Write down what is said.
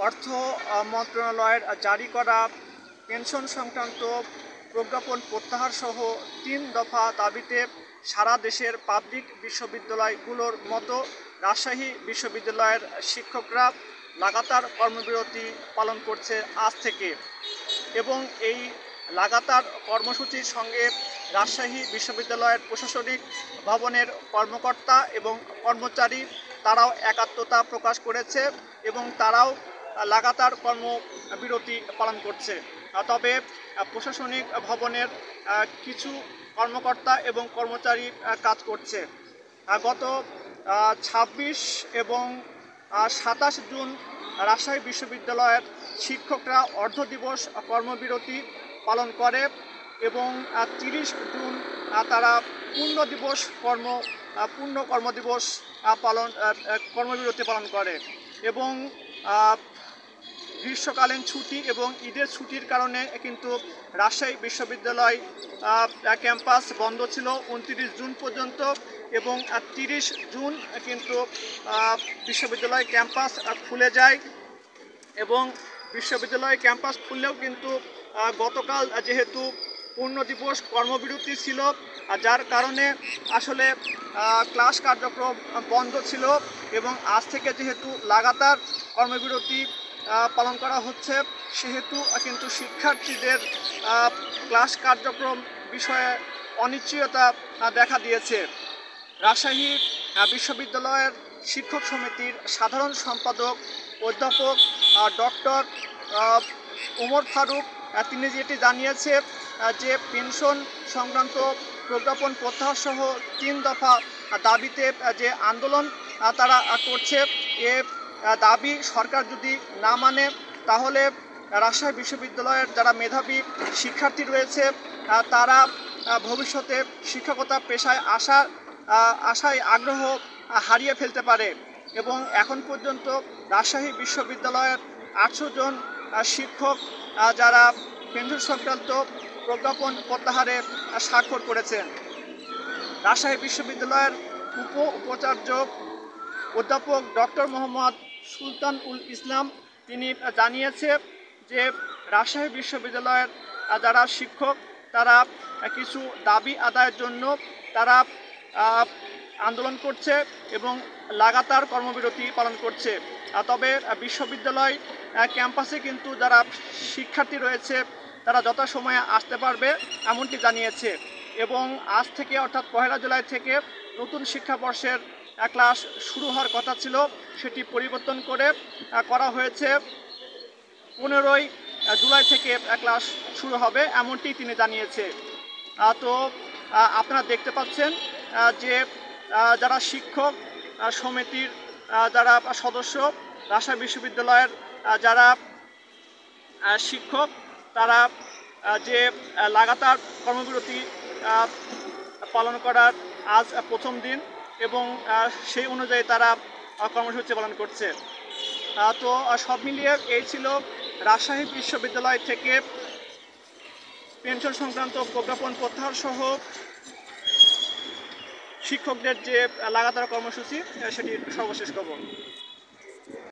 অর্থ মন্ত্রণালয়ের জারি করা পেনশন সংক্রান্ত প্রজ্ঞাপন প্রত্যাহার সহ ৩ দফা দাবিতে সারা দেশের পাবলিক বিশ্ববিদ্যালয়গুলোর মতো রাজশাহী বিশ্ববিদ্যালয়ের শিক্ষকরা লাগাতার কর্মবিরতি পালন করছে আজ থেকে। এবং এই লাগাতার কর্মসূচির সঙ্গে রাজশাহী বিশ্ববিদ্যালয়ের প্রশাসনিক ভবনের কর্মকর্তা এবং কর্মচারী তারাও একাত্মতা প্রকাশ করেছে এবং তারাও লাগাতার কর্মবিরতি পালন করছে। তবে প্রশাসনিক ভবনের কিছু কর্মকর্তা এবং কর্মচারী কাজ করছে। গত ২৬ এবং ২৭ জুন রাজশাহী বিশ্ববিদ্যালয়ের শিক্ষকরা অর্ধ দিবস কর্মবিরতি পালন করে এবং ৩০ জুন তারা পূর্ণ কর্মদিবস কর্মবিরতি পালন করে এবং গ্রীষ্মকালীন ছুটি এবং ঈদের ছুটির কারণে কিন্তু রাজশাহী বিশ্ববিদ্যালয় ক্যাম্পাস বন্ধ ছিল ২৯ জুন পর্যন্ত এবং ৩০ জুন কিন্তু বিশ্ববিদ্যালয় ক্যাম্পাস খুলে যায়। এবং বিশ্ববিদ্যালয় ক্যাম্পাস খুললেও কিন্তু গতকাল যেহেতু পূর্ণ দিবস কর্মবিরতি ছিল, যার কারণে আসলে ক্লাস কার্যক্রম বন্ধ ছিল এবং আজ থেকে যেহেতু লাগাতার কর্মবিরতি পালন করা হচ্ছে সেহেতু কিন্তু শিক্ষার্থীদের ক্লাস কার্যক্রম বিষয়ে অনিশ্চয়তা দেখা দিয়েছে। রাজশাহী বিশ্ববিদ্যালয়ের শিক্ষক সমিতির সাধারণ সম্পাদক অধ্যাপক ডক্টর ওমর ফারুক তিনি যেটি জানিয়েছে যে পেনশন সংক্রান্ত প্রজ্ঞাপন প্রত্যাহার সহ ৩ দফা দাবিতে যে আন্দোলন তারা করছে, এ দাবি সরকার যদি না মানে তাহলে রাজশাহী বিশ্ববিদ্যালয়ের যারা মেধাবী শিক্ষার্থী রয়েছে তারা ভবিষ্যতে শিক্ষকতা পেশায় আশায় আগ্রহ হারিয়ে ফেলতে পারে। এবং এখন পর্যন্ত রাজশাহী বিশ্ববিদ্যালয়ের ৮০০ জন শিক্ষক যারা পেনশন সংক্রান্ত প্রজ্ঞাপন প্রত্যাহারে স্বাক্ষর করেছেন। রাজশাহী বিশ্ববিদ্যালয়ের উপাচার্য অধ্যাপক ডক্টর মোহাম্মদ সুলতান উল ইসলাম তিনি জানিয়েছে যে রাজশাহী বিশ্ববিদ্যালয়ের যারা শিক্ষক তারা কিছু দাবি আদায়ের জন্য তারা আন্দোলন করছে এবং লাগাতার কর্মবিরতি পালন করছে। তবে বিশ্ববিদ্যালয় ক্যাম্পাসে কিন্তু যারা শিক্ষার্থী রয়েছে তারা যথাসময়ে আসতে পারবে এমনটি জানিয়েছে। এবং আজ থেকে অর্থাৎ ১ জুলাই থেকে নতুন শিক্ষাবর্ষের ক্লাস শুরু হওয়ার কথা ছিল, সেটি পরিবর্তন করা হয়েছে ১৫ জুলাই থেকে ক্লাস শুরু হবে এমনটি তিনি জানিয়েছে। তো আপনারা দেখতে পাচ্ছেন যে যারা শিক্ষক সমিতির যারা সদস্য রাজশাহী বিশ্ববিদ্যালয়ের যারা শিক্ষক তারা যে লাগাতার কর্মবিরতি পালন করার আজ প্রথম দিন এবং সেই অনুযায়ী তারা কর্মসূচি পালন করছে। তো সব মিলিয়ে এই ছিল রাজশাহী বিশ্ববিদ্যালয় থেকে পেনশন সংক্রান্ত প্রজ্ঞাপন প্রত্যাহার সহ শিক্ষকদের যে লাগাতার কর্মসূচি সেটির সর্বশেষ খবর।